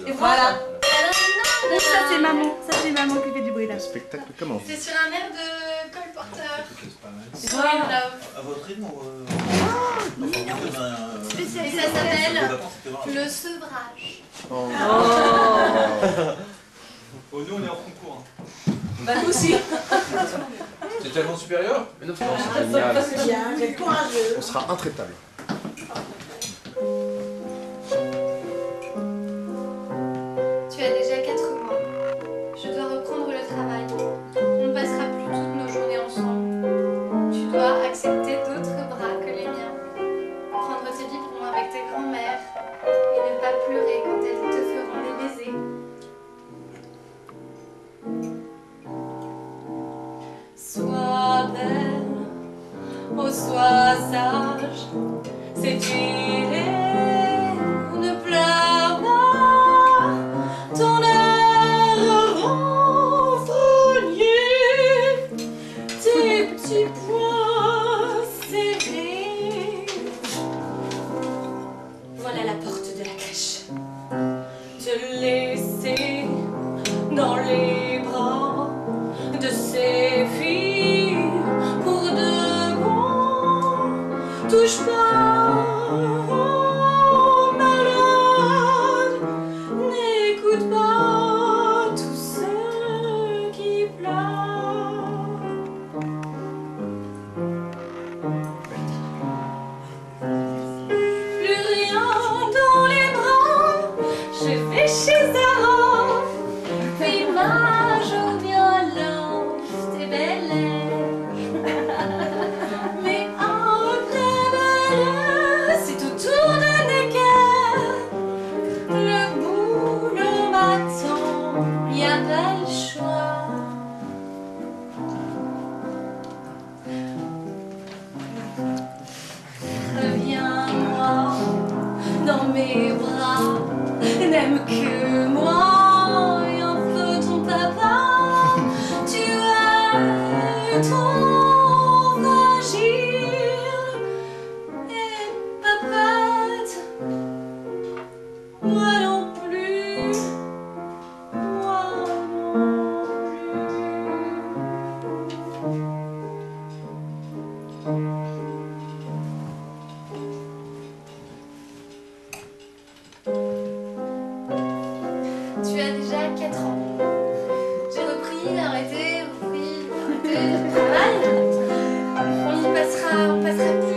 Et voilà. Et ça c'est maman qui fait du bruit là. Le spectacle commence. C'est sur un air de Cole Porter. C'est Sweet Love. à votre rythme ou Et ça s'appelle le sevrage. Oh. Oh, nous on est en concours. Bah nous aussi. C'est tellement supérieur. Mais non, c'est génial. Bien, courageux. On sera intraitable. Tu as déjà 4 mois. Je dois reprendre le travail. On ne passera plus toutes nos journées ensemble. Tu dois accepter d'autres bras que les miens. Prendre tes biberons avec tes grands-mères. Et ne pas pleurer quand elles te feront des baisers. Sois belle, oh sois sage, c'est tiré, ne pleure pas, ton air renfrogné, tes petits poings serrés. Voilà la porte de la crèche, te laisser dans les bras de ces filles pour de bon. Touche pas aux malades, n'écoute pas tous ceux qui pleurent. Plus rien dans les bras, je vais chez Zara. Image au violon, t'es belle. Mais après belle, c'est autour de Necker. Le boulot m'attend, y a pas le choix. Reviens-moi dans mes bras, n'aime que moi. Et un peu ton papa, tu es trop fragile et pas prête. Moi non plus, moi non plus. Tu as déjà 4 ans. J'ai repris, arrêté le travail. On passera plus